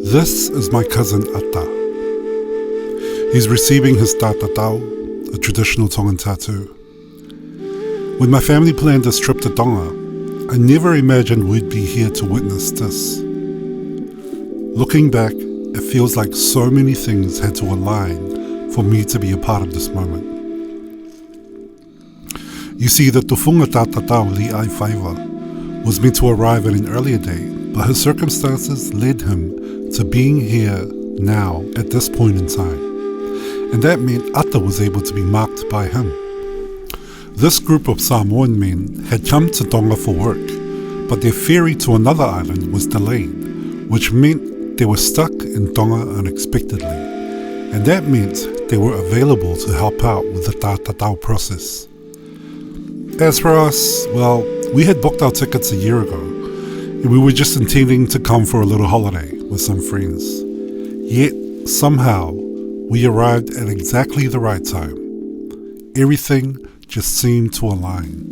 This is my cousin Ata. He's receiving his Tātatau, a traditional Tongan tattoo. When my family planned this trip to Tonga, I never imagined we'd be here to witness this. Looking back, it feels like so many things had to align for me to be a part of this moment. You see, the tufuga Tātatau Li'ai Whaiva was meant to arrive at an earlier date, but his circumstances led him to being here now at this point in time. And that meant Ata was able to be marked by him. This group of Samoan men had come to Tonga for work, but their ferry to another island was delayed, which meant they were stuck in Tonga unexpectedly. And that meant they were available to help out with the Tātatau process. As for us, well, we had booked our tickets a year ago, and we were just intending to come for a little holiday with some friends. Yet, somehow, we arrived at exactly the right time. Everything just seemed to align.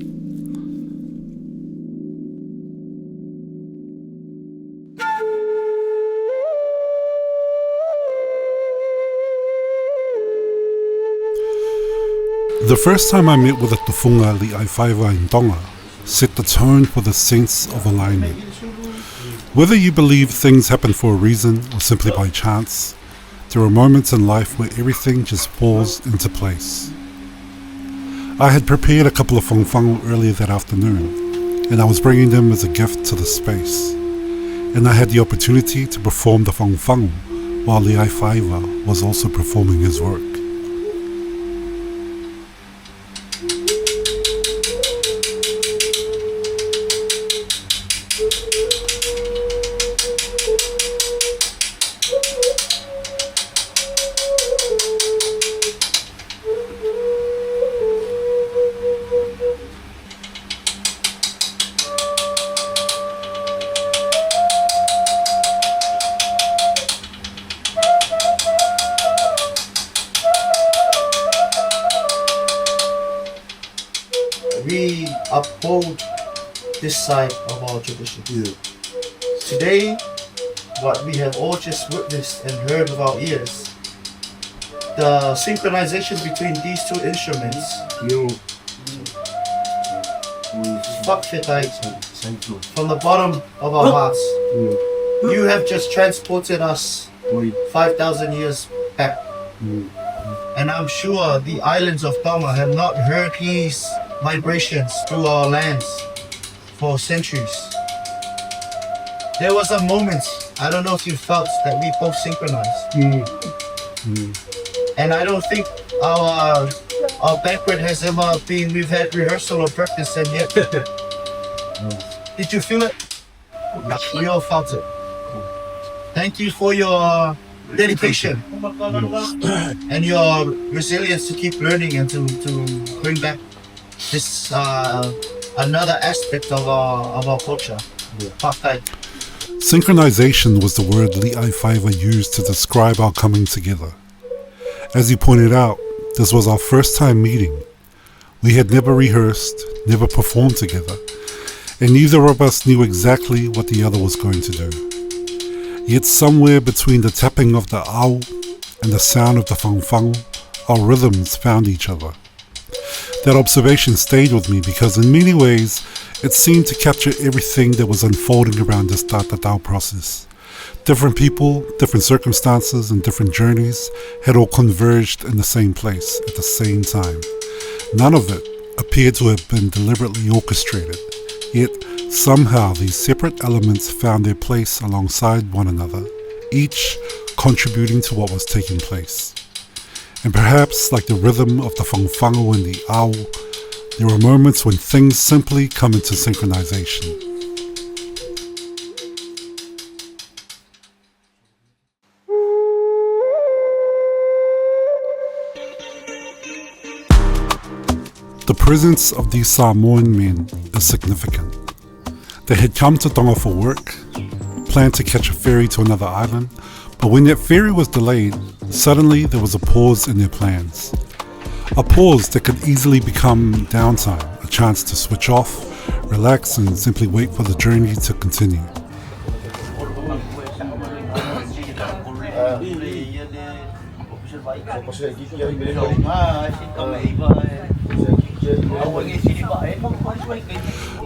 The first time I met with a tufuga Li'ai Whaiva in Tonga set the tone for the sense of alignment. Whether you believe things happen for a reason or simply by chance, there are moments in life where everything just falls into place. I had prepared a couple of whangwhangu earlier that afternoon, and I was bringing them as a gift to the space. And I had the opportunity to perform the whangwhangu while Li'ai Whaiva was also performing his work. We uphold this side of our tradition. Today, what we have all just witnessed and heard with our ears, the synchronization between these two instruments, from the bottom of our hearts, you have just transported us 5,000 years back. And I'm sure the islands of Tonga have not heard these vibrations through our lands for centuries. There was a moment, I don't know if you felt, that we both synchronized. And I don't think our banquet has ever been, we've had rehearsal or practice, and yet did you feel it? We all felt it. Thank you for your dedication and your resilience to keep learning and to bring back this another aspect of our culture. Synchronization was the word Li'ai Whaiva used to describe our coming together. As he pointed out, this was our first time meeting. We had never rehearsed, never performed together, and neither of us knew exactly what the other was going to do. Yet somewhere between the tapping of the au and the sound of the whangwhangu, our rhythms found each other. That observation stayed with me because in many ways it seemed to capture everything that was unfolding around this Tātatau process. Different people, different circumstances and different journeys had all converged in the same place at the same time. None of it appeared to have been deliberately orchestrated, yet somehow these separate elements found their place alongside one another, each contributing to what was taking place. And perhaps, like the rhythm of the whangwhangu and the au, there are moments when things simply come into synchronization. The presence of these Samoan men is significant. They had come to Tonga for work, planned to catch a ferry to another island, but when that ferry was delayed, suddenly there was a pause in their plans. A pause that could easily become downtime, a chance to switch off, relax and simply wait for the journey to continue.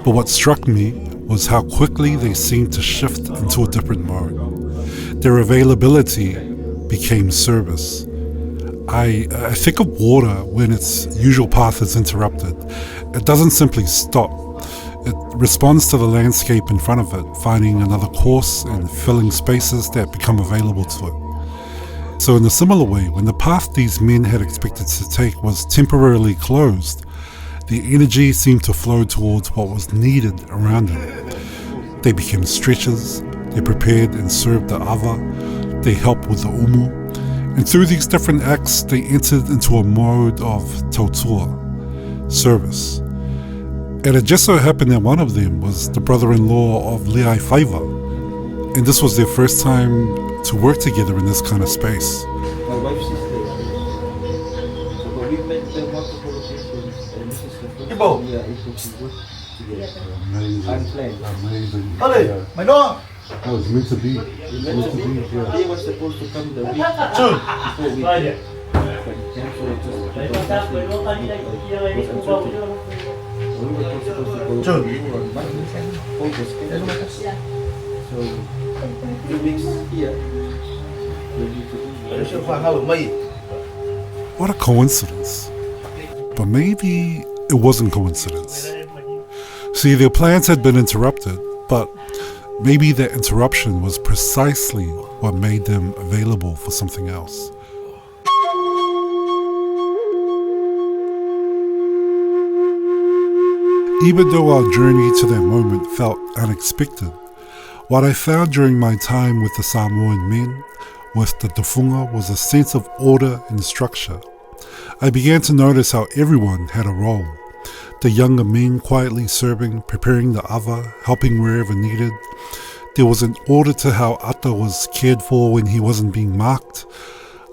But what struck me was how quickly they seemed to shift into a different mode. Their availability became service. I think of water when its usual path is interrupted. It doesn't simply stop. It responds to the landscape in front of it, finding another course and filling spaces that become available to it. So in a similar way, when the path these men had expected to take was temporarily closed, the energy seemed to flow towards what was needed around them. They became stretchers, they prepared and served the ava, they helped with the umu, and through these different acts they entered into a mode of tautua, service. And it just so happened that one of them was the brother-in-law of Leai Whaiva, and this was their first time to work together in this kind of space. My wife's sister. But we met them multiple occasions, and this is the first time we are able to work together. Amazing. Unplanned. Amazing. Ollie, my dog. That was meant to be. They were supposed to come the week before we did. But canceled just because we was uncertain. We were supposed to go on Monday, August. So 2 weeks here. What a coincidence. But maybe it wasn't coincidence. See, their plans had been interrupted, but maybe that interruption was precisely what made them available for something else. Even though our journey to that moment felt unexpected, what I found during my time with the Samoan men, with the tufuga, was a sense of order and structure. I began to notice how everyone had a role. The younger men quietly serving, preparing the ava, helping wherever needed. There was an order to how Ata was cared for when he wasn't being marked,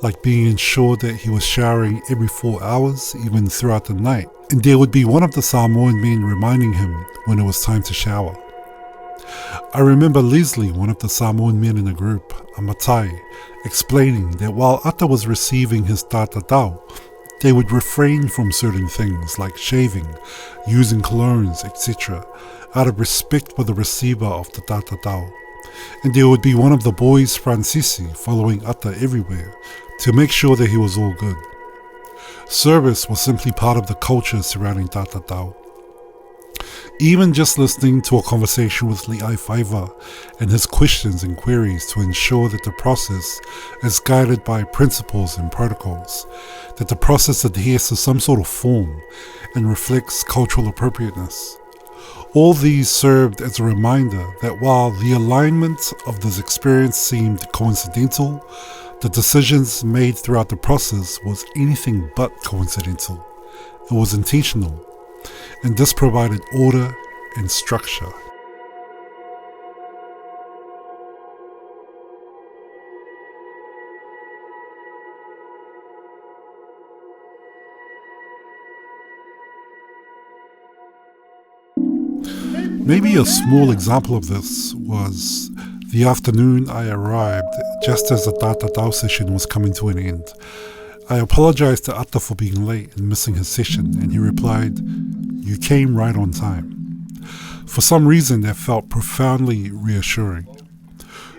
like being ensured that he was showering every 4 hours, even throughout the night. And there would be one of the Samoan men reminding him when it was time to shower. I remember Leslie, one of the Samoan men in the group, a Matai, explaining that while Ata was receiving his tātatau, they would refrain from certain things like shaving, using colognes, etc., out of respect for the receiver of the tātatau. And there would be one of the boys, Francisi, following Ata everywhere to make sure that he was all good. Service was simply part of the culture surrounding tātatau. Even just listening to a conversation with Leai Whaiva and his questions and queries to ensure that the process is guided by principles and protocols, that the process adheres to some sort of form and reflects cultural appropriateness. All these served as a reminder that while the alignment of this experience seemed coincidental, the decisions made throughout the process was anything but coincidental. It was intentional. And this provided order and structure. Maybe a small example of this was the afternoon I arrived just as the tātatau session was coming to an end. I apologized to Ata for being late and missing his session, and he replied, "You came right on time." For some reason, that felt profoundly reassuring.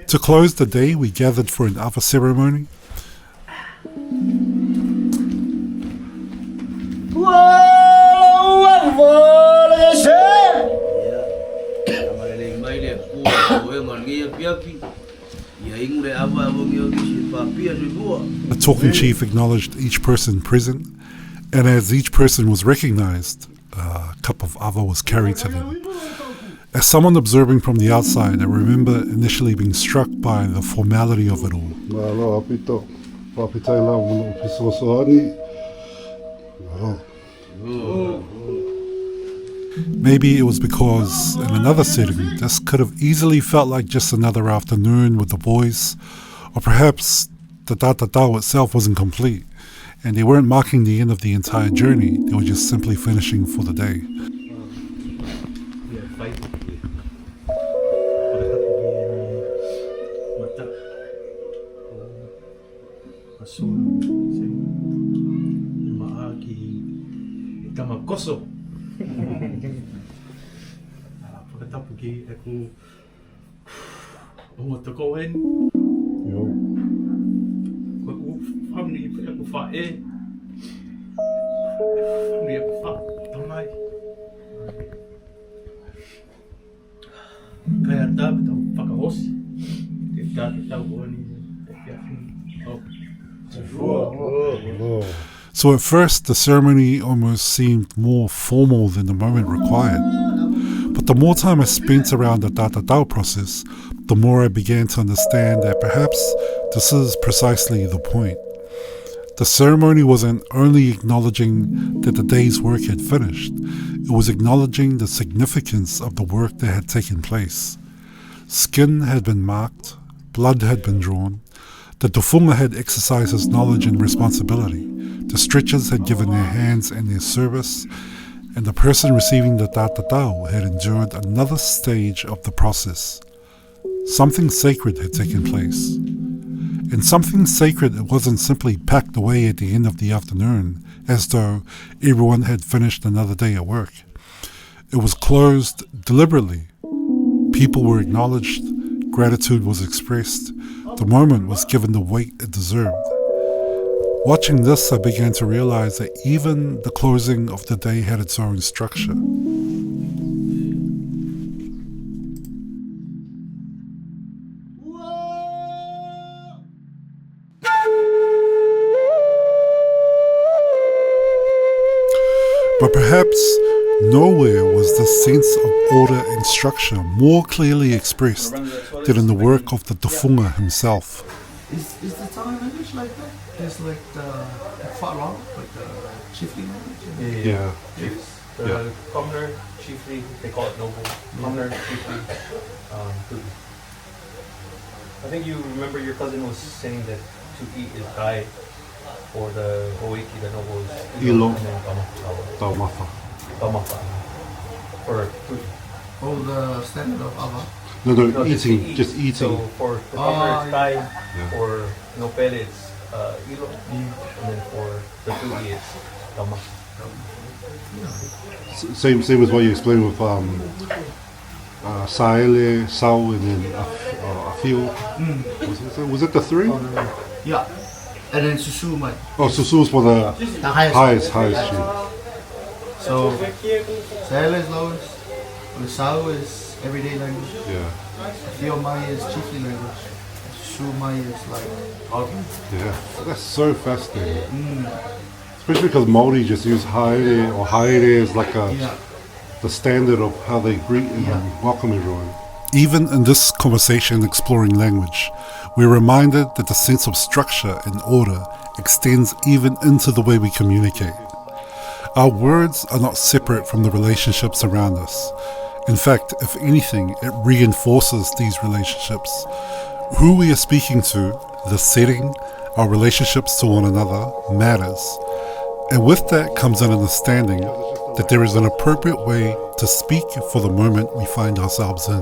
To close the day, we gathered for an ava ceremony. The talking chief acknowledged each person present, and as each person was recognized, a cup of ava was carried to them. As someone observing from the outside, I remember initially being struck by the formality of it all. Maybe it was because in another setting, this could have easily felt like just another afternoon with the boys, or perhaps the tātatau itself wasn't complete, and they weren't marking the end of the entire journey, they were just simply finishing for the day. Pasun, maagi, kamakoso. Pagkatapos ako umutukoin. Ako family ako fae. Family ako fa tamay. Kaya dapat ako pakahos. Dapat ako ni So at first, the ceremony almost seemed more formal than the moment required. But the more time I spent around the Tātatau process, the more I began to understand that perhaps this is precisely the point. The ceremony wasn't only acknowledging that the day's work had finished, it was acknowledging the significance of the work that had taken place. Skin had been marked, blood had been drawn, the tufuga had exercised his knowledge and responsibility, the stretchers had given their hands and their service, and the person receiving the tātatau had endured another stage of the process. Something sacred had taken place. And something sacred that wasn't simply packed away at the end of the afternoon, as though everyone had finished another day at work. It was closed deliberately. People were acknowledged, gratitude was expressed, the moment was given the weight it deserved. Watching this, I began to realize that even the closing of the day had its own structure. But perhaps nowhere was the sense of order and structure more clearly expressed than in the work of the tufuga himself. Is the Tongan language like that? It's like far long, like the chiefly language? Yeah. The commoner, chiefly, they call it noble. Commoner, chiefly, tu'i. I think you remember your cousin was saying that tu'i is guy, or the oiki, the noble is Ilo. and then Taumafa. tamafa. For tu'i. Oh, the standard of Ava. No, No, eating, to eat. just eating. So for the commoner it's kai, Yeah. for nopel it's ilo, and then for the tu'i it's tamafa. Same as what you explained with Saele, Sau, and then Afio. Was it the three? Yeah. And then Susu, man. Oh, Susu's for the The highest. highest chief. So, Sahel is lowest. Lusau is everyday language. Yeah, Fio Mai is chiefly language. Susu Mai is like argument. yeah. That's so fascinating. Especially because Māori just use haere or haere as like Yeah. the standard of how they greet and welcome everyone. Even in this conversation exploring language, we're reminded that the sense of structure and order extends even into the way we communicate. Our words are not separate from the relationships around us. In fact, if anything, it reinforces these relationships. Who we are speaking to, the setting, our relationships to one another matters. And with that comes an understanding that there is an appropriate way to speak for the moment we find ourselves in.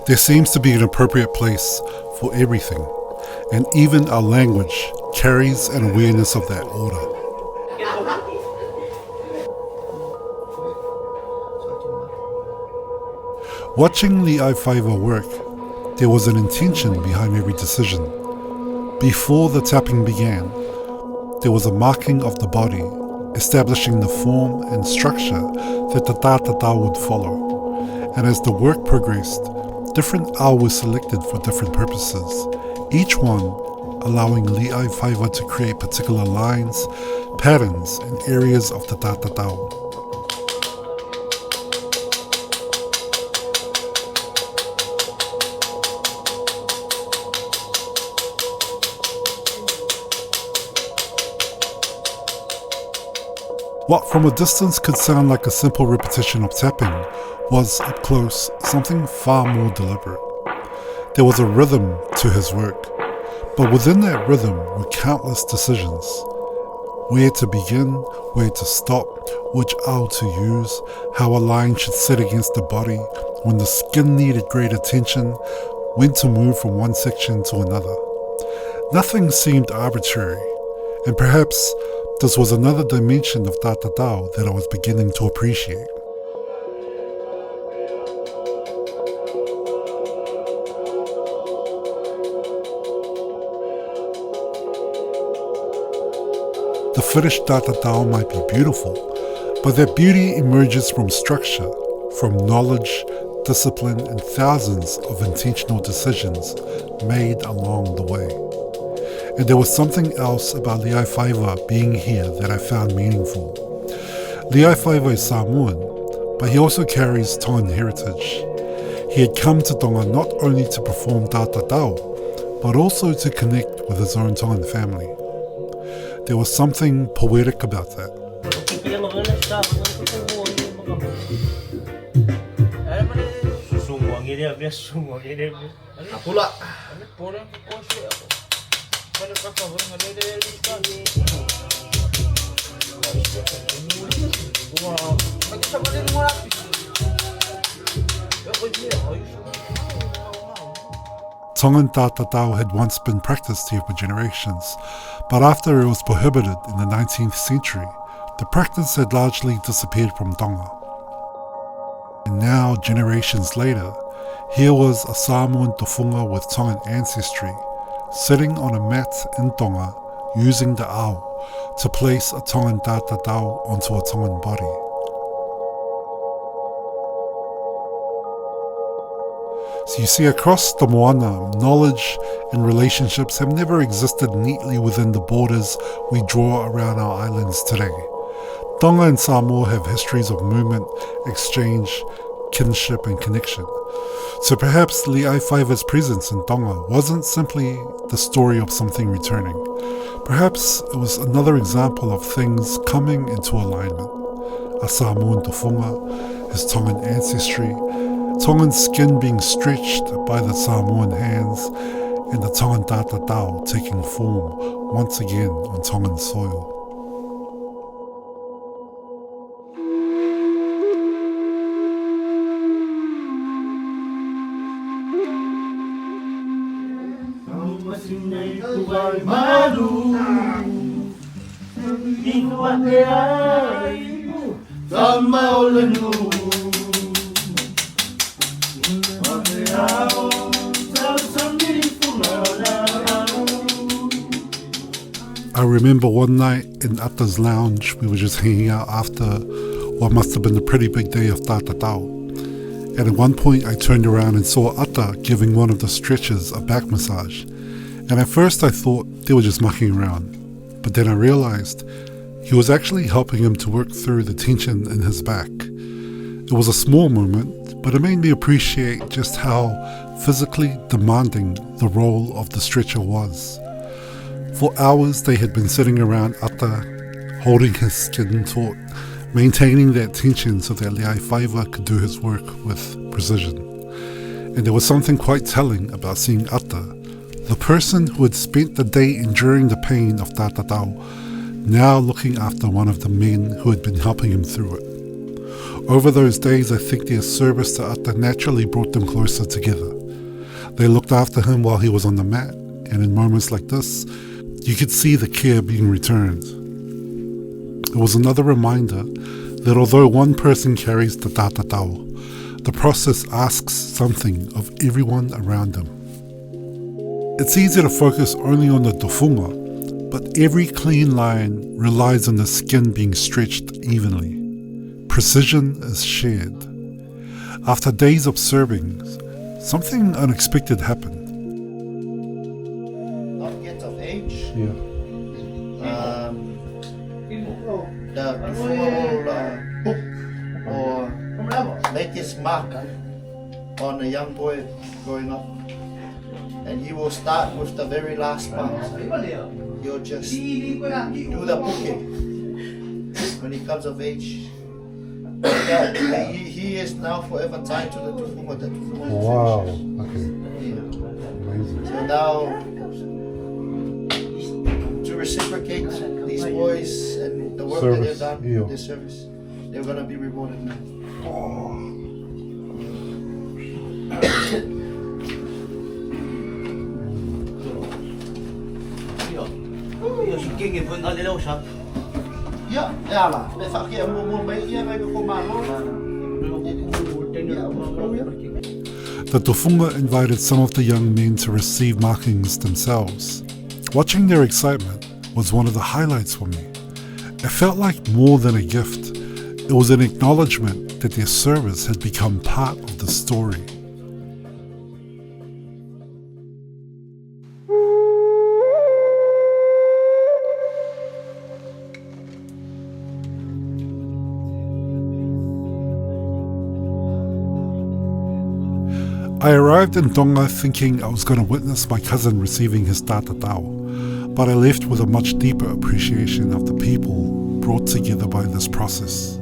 There seems to be an appropriate place for everything, and even our language carries an awareness of that order. Watching the Aiwhaiwa work, there was an intention behind every decision. Before the tapping began, there was a marking of the body, establishing the form and structure that the tātatau would follow. And as the work progressed, different ao were selected for different purposes, each one allowing Li'ai Whaiwa to create particular lines, patterns, and areas of the tātatau. What from a distance could sound like a simple repetition of tapping was, up close, something far more deliberate. There was a rhythm to his work, but within that rhythm were countless decisions. Where to begin, where to stop, which ao to use, how a line should sit against the body, when the skin needed great attention, when to move from one section to another. Nothing seemed arbitrary, and perhaps this was another dimension of Tātatau that I was beginning to appreciate. The finished Tātatau might be beautiful, but that beauty emerges from structure, from knowledge, discipline, and thousands of intentional decisions made along the way. And there was something else about Li'ai being here that I found meaningful. Li'ai is Samoan, but he also carries Tongan heritage. He had come to Tonga not only to perform Tātatau, but also to connect with his own Tongan family. There was something poetic about that. Tongan Tātatau had once been practiced here for generations, but after it was prohibited in the 19th century, the practice had largely disappeared from Tonga. And now, generations later, here was a Samoan tufuga with Tongan ancestry, sitting on a mat in Tonga, using the ao to place a Tongan Tātatau onto a Tongan body. So you see, across the moana, knowledge and relationships have never existed neatly within the borders we draw around our islands today. Tonga and Samoa have histories of movement, exchange, kinship and connection. So perhaps Li'ai presence in Tonga wasn't simply the story of something returning. Perhaps it was another example of things coming into alignment. A Samoan tufuga, his Tongan ancestry, Tongan skin being stretched by the Samoan hands, and the Tongan Tātatau taking form once again on Tongan soil. I remember one night in Atta's lounge, we were just hanging out after what must have been a pretty big day of Tātatau. And at one point I turned around and saw Atta giving one of the stretchers a back massage. And at first I thought they were just mucking around. But then I realized he was actually helping him to work through the tension in his back. It was a small moment, but it made me appreciate just how physically demanding the role of the stretcher was. For hours they had been sitting around Atta, holding his skin taut, maintaining that tension so that Li'ai could do his work with precision. And there was something quite telling about seeing Atta, the person who had spent the day enduring the pain of Tātatau, now looking after one of the men who had been helping him through it. Over those days, I think their service to Atta naturally brought them closer together. They looked after him while he was on the mat, and in moments like this, you could see the care being returned. It was another reminder that although one person carries the Tātatau, the process asks something of everyone around them. It's easy to focus only on the tufuga, but every clean line relies on the skin being stretched evenly. Precision is shared. After days of serving, something unexpected happened. Not yet of age. Yeah. The tufuga will hook or make his mark on a young boy growing up. And he will start with the very last part. He'll just do the puke when he comes of age. He is now forever tied to the tufuga. Wow. Okay. Yeah. Amazing. So now, to reciprocate these boys and the work that they've done, their service, they're going to be rewarded now. Ja, ja lah. Det sa jag må med jag vill komma The tufuga invited some of the young men to receive markings themselves. Watching their excitement was one of the highlights for me. It felt like more than a gift. It was an acknowledgement that their service had become part of the story. I arrived in Tonga thinking I was going to witness my cousin receiving his tātatau, but I left with a much deeper appreciation of the people brought together by this process.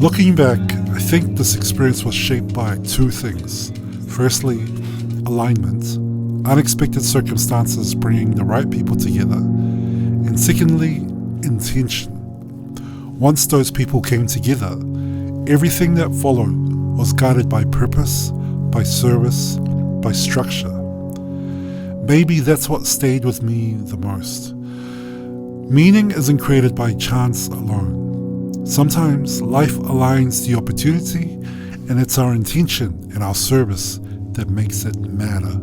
Looking back, I think this experience was shaped by two things. Firstly, alignment, unexpected circumstances bringing the right people together, and secondly, intention. Once those people came together, everything that followed was guided by purpose, by service, by structure. Maybe that's what stayed with me the most. Meaning isn't created by chance alone. Sometimes life aligns the opportunity, and it's our intention and our service that makes it matter.